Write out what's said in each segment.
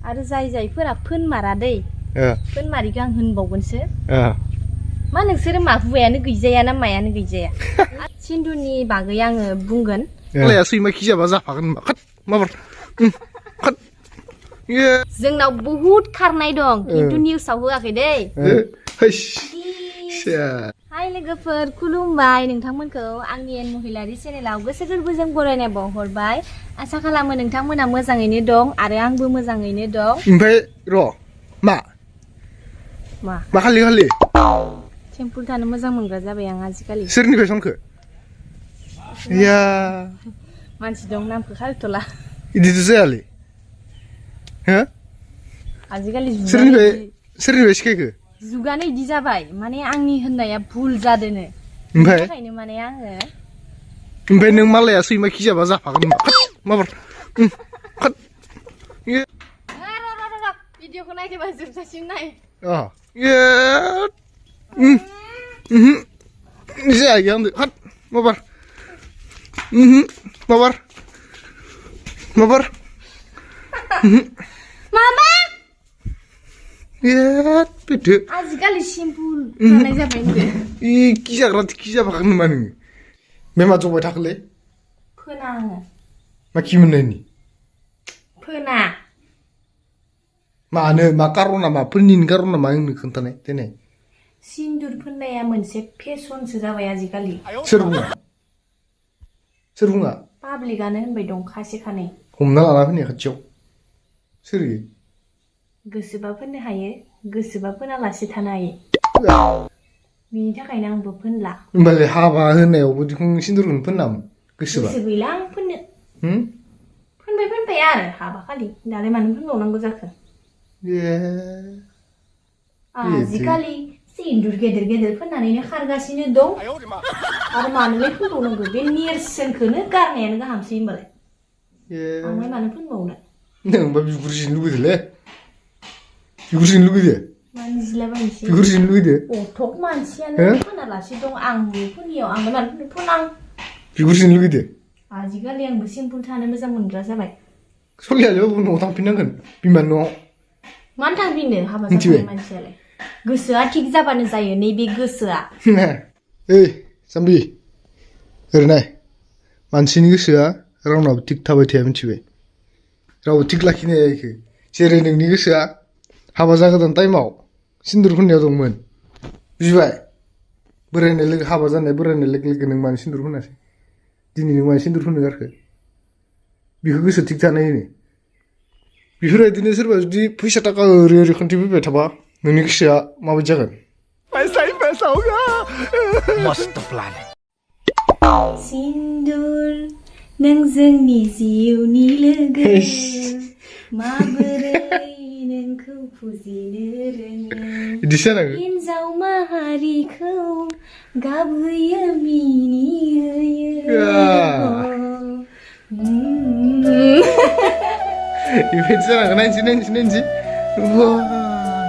आरो जायफोरा फोनमारा दै फोनमारिखौ आं होनबावगोनसो मा नोंसोरो मा हुवायानो गैजाया ना मायानो गैजाया सिन्दुरनि बागै आङो बुंगोन लाया सैमा खिजाबा जाफागोन होनबा खाट माबार खाट जोंनाव बहुद खारनाय दं खिन्थु निउसाव होआखै दै हाय लोगोफोर खुलुमबाय नोंथांमोनखौ आंनि एन महिलारि चेनेलाव गोसो गोरबोजों बरायनाय बावहरबाय आसा खालामो नोंथांमोना मोजाङैनो दं आरो आंबो मोजाङैनो दं ओमफ्राय र' मा खालि टेम्पुल थानो मोजां मोनग्रा जाबाय आं आजिखालि सोरनिफ्राय संखो या मानसि दं नामखौ खारिथ'ला इदिथ' जायालै हो आजिखालि सोरनिफ्राय सिखायखो जुगानो इदि जाबाय माने आंनि होननाया भुल जादोनो ओमफ्राय थाखायनो माने आङो ओमफ्राय नों मालाया सैमा खिजाबा जाफागोन होनबा खाट माबार खाट भिडिअखौ नायदोंबा जोबजासिम नाय जाया आंदो खाट माबार माबार मामा फैदो आजिखालि सिम्पुल थानाय जाबाय होनदो खिजाग्रा खिजाफागोन नामा नोङो बे मा जबाय थाखोलै फोना आङो मा खि मोननायनि फोना मानो मा कारना मा फोननिनि कारना मा आंनो खोन्थानाय देनाय सिन्दुर फोननाया मोनसे फेशनसो जाबाय आजिखालि सोर बुङा पाब्लिकआनो होनबाय दं खासे खानै हमना लाना फैनाय खाथियाव सोर गोसोबा फोननो हायो गोसोबा फोनालासे थानो हायो बिनि थाखायनो आंबो फोनला होमबालाय हाबा होनायावबो दिखुं सिन्दुरखौनो फोननामोन गोसोबा गोसो गैला आं फोननो फोनबाय आरो हाबा खालि दालाय मानो फोनबावनांगौ जाखो आजिखालि सिन्दुर गेदेर गेदेर फोननानैनो खारगासिनो दं आरो मानोलाय फोनबावनांगौ बे नेरसोनखौनो गारनायानो गाहामसै होमबालाय आंलाय मानो फोनबावनो नोंबा बिगुर जिनो लुगैदोलै बिगुर जिनो लुगैदो मानजिलाबायनोसै बिगुर जिनो लुगैदो अथक मानसियानो फोनालासे दं आंबो फोनियाव आंलाय मानो फोनां बिगुर जिनो लुगैदो आजिखालि आंबो सिम्पोल थानो मोजां मोनग्रा जाबाय सलियालै न'आव थांफिननांगोन बिमानि न'आव मानो थांफिननो हाबा जानाय मानसियालाय गोसोआ थिग जाबानो जायो नैबे गोसोआ ओइ जाम्बि ओरैनाय मानसिनि गोसोआ रावनाबो थिग थाबाय थाया मिथिबाय रावबो थिग लाखिनो हाया इखो जेरै नोंनि गोसोआ हाबा जागोदान टाइमाव सिन्दुर फोननायाव दंमोन बुजिबाय बोरायनाय लोगो हाबा जानाय बोरायनाय लोगो लोगो नों मानो सिन्दुर फोनासै दिनै नों मानो सिन्दुर फोननो गारखो बेखौ गोसो थिग थानाय होनो बेफोरबायदिनो सोरबा जुदि फैसा थाखा ओरै ओरै खोन्थिफैबाय थाबा नोंनि गोसोआ माबायदि जागोन मस्त प्लान सिन्दुर नों जोंनि जिउनि लोगो माबोरै नोंखौ फुजिनो रोङो हिन्जाव माहारिखौ गाबहोयो मिनिहोयो बेबायदि जानांगौ नायनोसै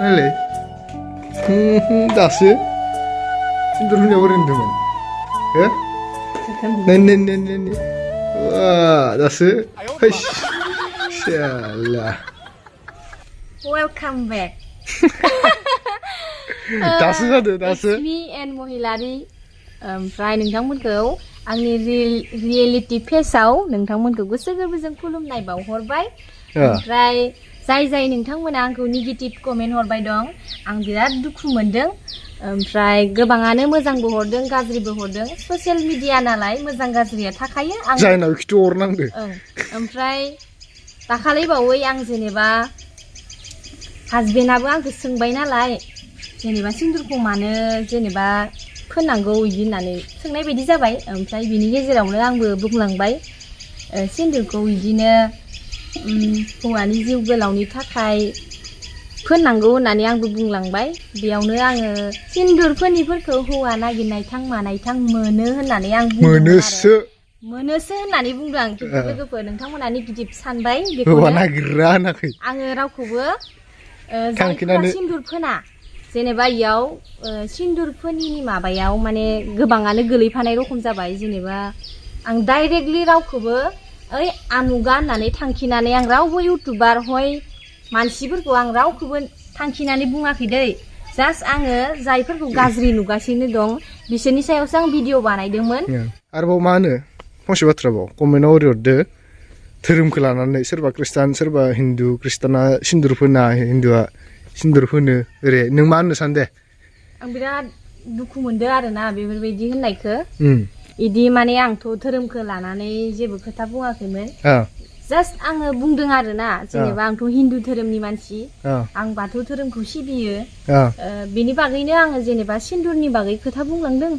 नायलाय दासो सिन्दुर होनायाव ओरै होनदोंमोन दासो वेलकाम बेक दासो जादो दासो एन महिलारि ओमफ्राय नोंथांमोनखौ आंनि रियेलिटि फेसआव नोंथांमोनखौ गोसो गोरबोजों खुलुमनाय बावहरबाय ओमफ्राय जाय नोंथांमोना आंखौ नेगेटिभ कमेन्ट हरबाय दं आं बिराद दुखु मोनदों ओमफ्राय गोबाङानो मोजांबो हरदों गाज्रिबो हरदों ससियेल मिडिया नालाय मोजां गाज्रिया थाखायो आं जायनाव खिथु हरनांदो ओमफ्राय दाखालै बावै आं जेनेबा हासबेन्डआबो आंखौ सोंबाय नालाय जेनेबा सिन्दुरखौ मानो जेनेबा फोननांगौ बिदि होननानै सोंनाय बायदि जाबाय ओमफ्राय बिनि गेजेरावनो आंबो बुंलांबाय सिन्दुरखौ बिदिनो हौवानि जिउ गोलावनि थाखाय फोननांगौ होननानै आंबो बुंलांबाय बेयावनो आङो सिन्दुरफोरनिफोरखौ हौवा नागिरनायथां मानायथां मोनो होननानै आं मोनोसो होननानै बुंदों आं खिन्थु लोगोफोर नोंथांमोना नेगेटिभ सानबाय आङो रावखौबो सिन्दुर फोना जेनेबा इयाव सिन्दुरफोरनि माबायाव माने गोबाङानो गोलैफानाय रखम जाबाय जेनेबा आं डाइरेक्टलि रावखौबो ओइ आमुगा होननानै थांखिनानै आं रावबो इउटुबार हय मानसिफोरखौ आं रावखौबो थांखिनानै बुङाखै दै जास्ट आङो जायफोरखौ गाज्रि नुगासिनो दं बिसोरनि सायावसो आं भिडिअ बानायदोंमोन आरोबाव मा होनो फंसे बाथ्राबाव कमेन्टआव ओरैहरदो धोरोमखौ लानानै सोरबा खृष्टान सोरबा हिन्दु खृष्टाना सिन्दुर फोना हिन्दुआ सिन्दुर फोनो ओरै नों मा होननो सानदे आं बिराद दुखु मोनदों आरोना बेफोरबायदि होननायखौ इदि माने आंथ' धोरोमखौ लानानै जेबो खोथा बुङाखैमोन जास्ट आङो बुंदों आरोना जेनेबा आंथ' हिन्दु धोरोमनि मानसि आं बाथौ धोरोमखौ सिबियो बेनि बागैनो आङो जेनेबा सिन्दुरनि बागै खोथा बुंलांदों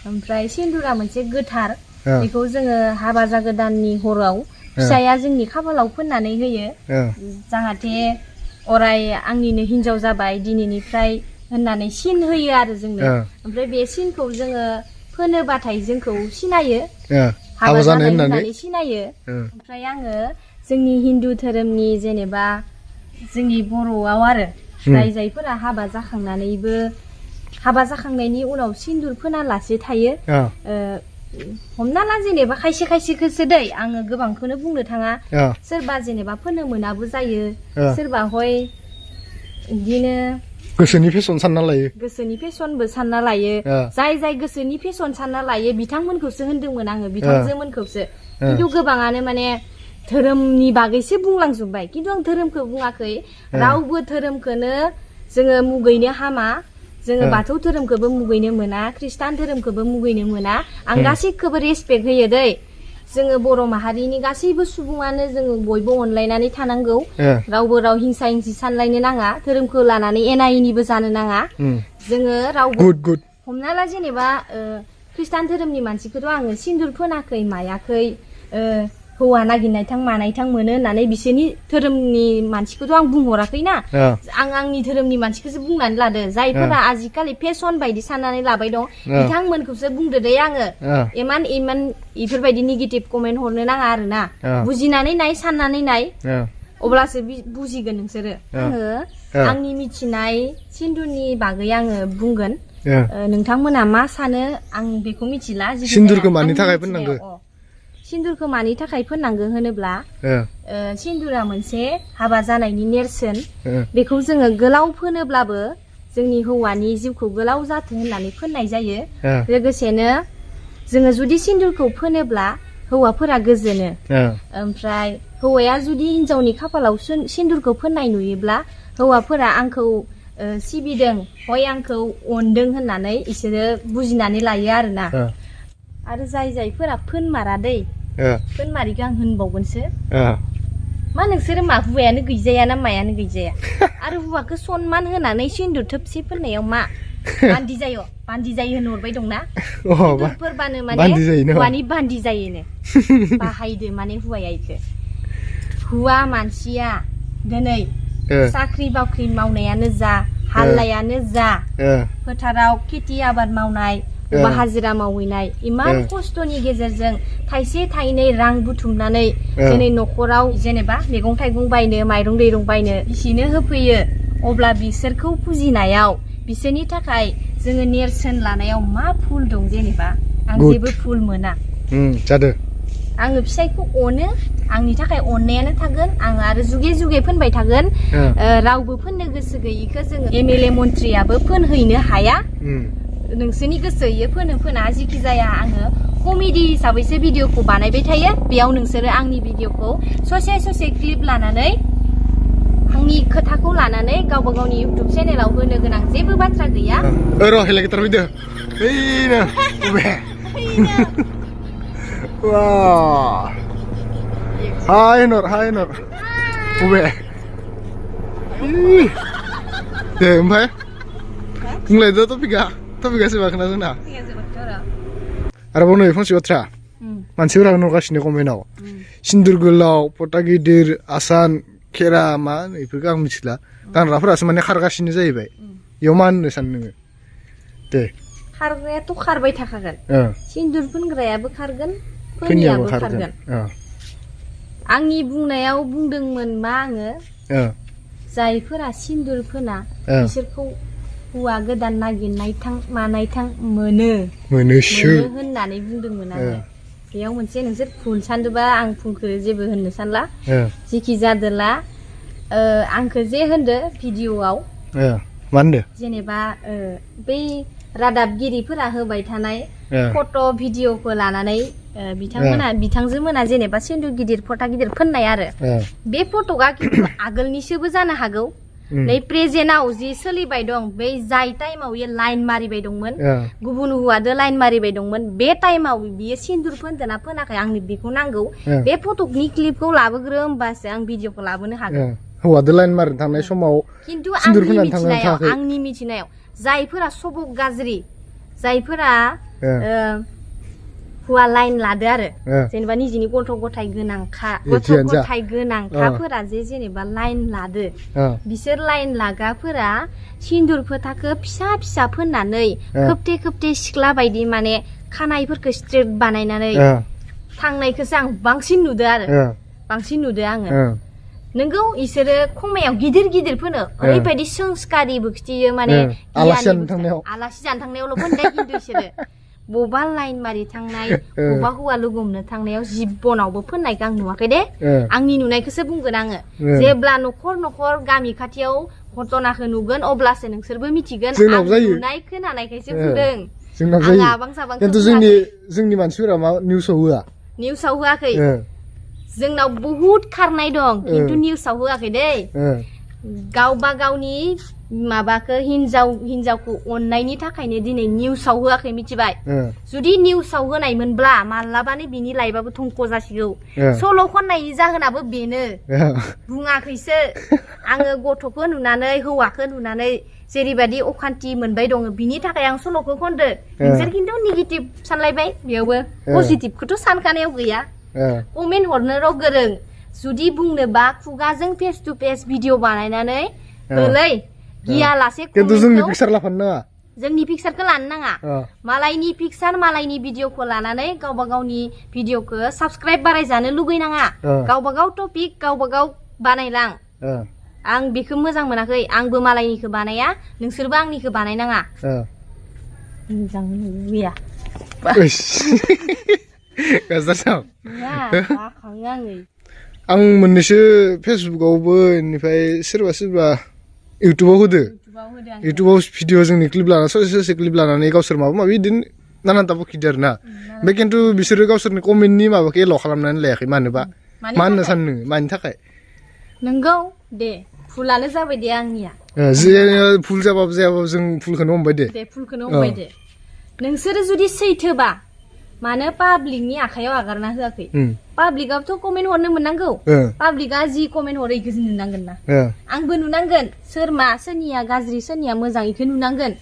ओमफ्राय सिन्दुरा मोनसे गोथार बेखौ जोङो हाबा जागोदाननि हराव फिसाया जोंनि खाफालाव फोननानै होयो जाहाथे अराय आंनिनो हिनजाव जाबाय दिनैनिफ्राय होननानै सिन होयो आरो जोंनो ओमफ्राय बे सिनखौ जोङो फोनोबाथाय जोंखौ सिनायो हाबा जानाय होननानै सिनायो ओमफ्राय आङो जोंनि हिन्दु धोरोमनि जेनेबा जोंनि बर'आव आरो जायफोरा हाबा जाखांनानैबो हाबा जाखांनायनि उनाव सिन्दुर फोनालासे थायो हमना ला जेनेबा खायसे खायसेखौसो दै आङो गोबांखौनो बुंनो थाङा सोरबा जेनेबा फोनो मोनाबो जायो सोरबा हय बिदिनो गोसोनि फेसन सानना लायो गोसोनि फेसनबो सानना लायो जाय गोसोनि फेसन सानना लायो बिथांमोनखौसो होनदोंमोन आङो बिथांजोमोनखौसो खिन्थु गोबाङानो माने धोरोमनि बागैसो बुंलांजोब्बाय खिन्थु आं धोरोमखौ बुङाखै रावबो धोरोमखौनो जोङो मुगैनो हामा जोङो बाथौ धोरोमखौबो मुगैनो मोना खृष्टान धोरोमखौबो मुगैनो मोना आं गासैखौबो रेसपेक्ट होयो दै जोङो बर' माहारिनि गासैबो सुबुङानो जोङो बयबो अनलायनानै थानांगौ रावबो राव हिंसा हिंसि सानलायनो नाङा धोरोमखौ लानानै एना एनिबो जानो नाङा जोङो रावबो हमना ला जेनेबा खृष्टान धोरोमनि मानसिखौथ' आङो सिन्दुर फोनाखै मायाखै हौवा नागिरनाय थां मानाय थां मोनो होननानै बिसोरनि धोरोमनि मानसिखौथ' आं बुंहराखैना आं आंनि धोरोमनि मानसिखौसो बुंनानै लादो जायफोरा आजिखालि फेसन बायदि साननानै लाबाय दं बिथांमोनखौसो बुंदो दे आङो इमान इफोरबायदि नेगेटिभ कमेन्ट हरनो नाङा आरोना बुजिनानै नाय साननानै नाय अब्लासो बुजिगोन नोंसोरो आङो आंनि मिथिनाय सिन्दुरनि बागै आङो बुंगोन नोंथांमोना मा सानो आं बेखौ मिथिला सिन्दुरखौ मानि थाखाय फोननांगौ सिन्दुरखौ मानि थाखाय फोननांगौ होनोब्ला सिन्दुरा मोनसे हाबा जानायनि नेरसोन बेखौ जोङो गोलाव फोनोब्लाबो जोंनि हौवानि जिउखौ गोलाव जाथों होननानै फोननाय जायो लोगोसेनो जोङो जुदि सिन्दुरखौ फोनोब्ला हौवाफोरा गोजोनो ओमफ्राय हौवाया जुदि हिनजावनि खाफालाव सिन्दुरखौ फोननाय नुयोब्ला हौवाफोरा आंखौ सिबिदों हय आंखौ अनदों होननानै इसोरो बुजिनानै लायो आरोना आरो जायफोरा फोनमारा दै फोनमारिखौ आं होनबावगोनसो मा नोंसोरो मा हुवायानो गैजाया ना मायानो गैजाया आरो हुवाखौ सनमान होनानै सिन्दुर थोबसे फोननायाव मा बान्दि जायो होनहरबाय दंना फोरबानो माने हुवानि बान्दि जायोनो बाहायदो माने हुवाया इखो हुवा मानसिया दिनै साख्रि बाख्रि मावनायानो जा हाल्लायानो जा फोथाराव खेथि आबाद मावनाय बा हाजिरा मावहैनाय इमान खस्थ'नि गेजेरजों थाइसे थाइनै रां बुथुमनानै दिनै न'खराव जेनेबा मैगं थाइगं बायनो माइरं दैरं बायनो बिसिनो होफैयो अब्ला बिसोरखौ फुजिनायाव बिसोरनि थाखाय जोङो नेरसोन लानायाव मा भुल दं जेनेबा आं जेबो भुल मोना जादो आङो फिसायखौ अनो आंनि थाखाय अननायानो थागोन आं आरो जुगे जुगे फोनबाय थागोन रावबो फोननो गोसो गैयिखौ जोङो एमएलए मन्थ्रियाबो फोनहैनो हाया नोंसोरनि गोसो इयो फोना जिखि जाया आङो कमेडि हिसाबैसो भिडिअखौ बानायबाय थायो बेयाव नोंसोरो आंनि भिडिअखौ ससे क्लिप लानानै आंनि खोथाखौ लानानै गावबा गावनि इउटुब चेनेलाव होनो गोनां जेबो बाथ्रा गैया र' हेलिकप्टार फैदो ओइनो Wah. Hai Nur. Ube. Deh, Mbak. Mulai itu tapi gak sih makna sana. Arab nih fungsi batra. Manusia orang nukasnya komenau. Sindur gelau, pota gidir, asan, kera man, itu kan misalnya. Kan rapor asalnya kargasnya jadi baik. Yoman nesannya. Deh. Karganya tuh karbai thakagan. Sindur pun gerayaबो खारगोन. फोनियाबो खारगोन आंनि बुंनायाव बुंदोंमोन मा आङो जायफोरा सिन्दुर फोना बिसोरखौ हौवा गोदान नागिरनाय थां मानाय थां मोनो होननानै बुंदोंमोन आङो बेयाव मोनसे नोंसोर भुल सानदोबा आं भुलखौ जेबो होननो सानला जिखि जादोला आंखो जे होनदो भिडिअ'आव मा होनदो जेनेबा बै रादाबगिरिफोरा होबाय थानाय फट' भिडिअ'खौ लानानै बिथांमोना बिथांजो मोना जेनेबा सिन्दुर गिदिर फटा गिदिर फोननाय आरो बे फट'आ खिन्थु आगोलनिसोबो जानो हागौ नै प्रेजेन्टआव जि सोलिबाय दं बै जाय टाइमाव इयो लाइन मारिबाय दंमोन गुबुन हौवादो लाइन मारिबाय दंमोन बे टाइमाव बियो सिन्दुर फोनदोना फोनाखै आंनो बेखौ नांगौ बे फट'नि क्लिपखौ लाबोग्रो होमबासो आं भिडिअ'खौ लाबोनो हागोन हौवादो लाइन मारिनो थांनाय समाव खिन्थु सिन्दुर आंनि मिथिनायाव जायफोरा सबक गाज्रि जायफोरा हौवा लाइन लादो आरो जेनेबा निजिनि गथ' गथाय गोनांखाफोरा जे जेनेबा लाइन लादो बिसोर लाइन लागाफोरा सिन्दुर फोथाखौ फिसा फिसा फोननानै खोबथे खोबथे सिख्ला बायदि माने खानायफोरखौ स्ट्रेट बानायनानै थांनायखौसो आं बांसिन नुदो आङो नोंगौ इसोरो खमायाव गिदिर गिदिर फोनो ओरैबायदि संस्कारिबो खिथियो माने आलासि जानो थांनायावल' फोनदे खिन्थु इसोरो बबा लाइन मारि थांनाय बबा हौवा लोगो हमनो थांनायाव जिबनावबो फोननायखौ आं नुवाखै दे आंनि नुनायखौसो बुंगोन आङो जेब्ला न'खर न'खर गामि खाथियाव घटनाखौ नुगोन अब्लासो नोंसोरबो मिथिगोन आं नुनाय खोनानायखायसो बुंदों आं आबां साबां खिन्थु जोंनि मानसिफोरा मा निउसाव होआखै जोंनाव बहुत खारनाय दं खिन्थु निउसाव होआखै दै गावबा गावनि माबाखौ हिनजावखौ अननायनि थाखायनो दिनै निउसाव होआखै मिथिबाय जुदि निउसाव होनायमोनब्ला मालाबानो बिनि लाइफआबो थंख' जासिगौ सल' खननायनि जाहोनाबो बेनो बुङाखैसो आङो गथ'खौ नुनानै हौवाखौ नुनानै जेरैबायदि अखान्थि मोनबाय दङ बिनि थाखाय आं सल'खौ खनदो नोंसोर खिन्थु नेगेटिभ सानलायबाय बेयावबो पजिटिभखौथ' सानखानायाव गैया कमेन्ट हरनो गोरों जुदि बुंनोबा खुगाजों फेस टु फेस भिडिअ बानायनानै होलै गियालासे जोंनि पिक्सार लाफानो नाङा जोंनि पिक्सारखौ लानो नाङा मालायनि पिक्सार मालायनि भिडिअखौ लानानै गावबा गावनि भिडिअखौ साबस्क्राइब बारायजानो लुगैनाङा गावबा गाव टपिक गावबा गाव बानायलां आं बेखौ मोजां मोनाखै आंबो मालायनिखौ बानाया नोंसोरबो आंनिखौ बानायनाङा मोजां लुगैया आं मोननैसो फेसबुकआवबो बेनिफ्राय सोरबा इउटुबाव होदो इउटुबाव भिडिअ जोंनि क्लिप लाना ससे क्लिप लानानै गावसोर माबा माबि बिदिनो नानानथा बखिदो आरो ना ओमफ्राय खिन्थु बिसोरो गावसोरनि कमेन्टनि माबाखौ एलाव खालामनानै लायाखै मानोबा मा होननो सानो मानि थाखाय नोंगौ दे फुलानो जाबाय दे आंनिया फुल जाबाबो जायाबाबो जों फुलखौनो हमबाय दे फुलखौनो हमबाय दे नोंसोरो जुदि सैथोबा मानो पाब्लिकनि आखायाव आगारना होआखै पाब्लिकआबोथ' कमेन्ट हरनो मोननांगौ पाब्लिकआ जि कमेन्ट हरो इखौ जों नुनांगोन ना आंबो नुनांगोन सोरनिया गाज्रि सोरनिया मोजां इखौ नुनांगोन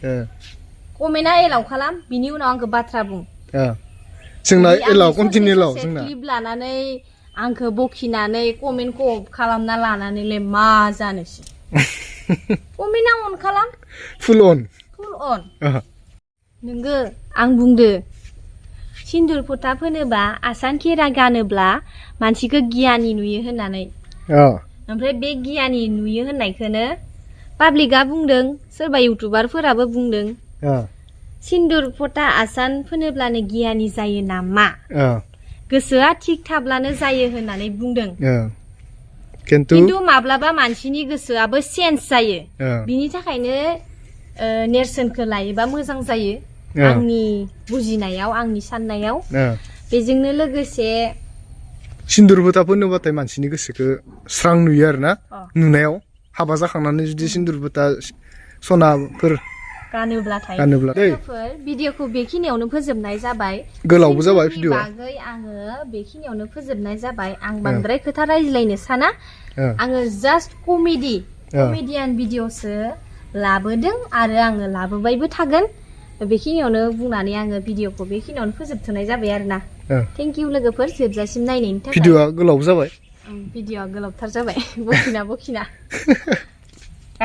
कमेन्टआ एलाव खालाम बिनि उनाव आंखौ बाथ्रा बुं जोंना एलाव कन्टिनिउ एलाव जोंना क्लिप लानानै आंखौ बखिनानै कमेन्टखौ अफ खालामना लानानैलाय मा जानोसै कमेन्टआ अन खालाम फुल अन नोंगो आं बुंदो सिन्दुर फोथा फोनोबा आसान खेरा गानोब्ला मानसिखौ गियानि नुयो होननानै ओमफ्राय बे गियानि नुयो होननायखौनो पाब्लिकआ बुंदों सोरबा इउटुबारफोराबो बुंदों सिन्दुर फोथा आसान फोनोब्लानो गियानि जायो नामा गोसोआ थिग थाब्लानो जायो होननानै बुंदों खिन्थु माब्लाबा मानसिनि गोसोआबो चेन्ज जायो बिनि थाखायनो नेरसोनखौ लायोबा मोजां जायो आंनि बुजिनायाव आंनि साननायाव बेजोंनो लोगोसे सिन्दुर फोथा फोनोबाथाय मानसिनि गोसोखौ स्रां नुयो आरो ना नुनायाव हाबा जाखांनानै जुदि सिन्दुर फोथा सनाफोर गानोब्लाथाय भिडिअखौ बेखिनियावनो फोजोबनाय जाबाय गोलावबो जाबाय भिडिअआ बागै आङो बेखिनियावनो फोजोबनाय जाबाय आं बांद्राय खोथा रायज्लायनो साना आङो जास्ट कमेडियान भिडिअसो लाबोदों आरो आङो लाबोबायबो थागोन बेखिनियावनो बुंनानै आङो भिडिअखौ बेखिनियावनो फोजोबथ'नाय जाबाय आरोना थेंक इउ लोगोफोर जोबजासिम नायनायनि थाखाय भिडिअआ गोलाव जाबाय भिडिअआ गोलावथार जाबाय बखिना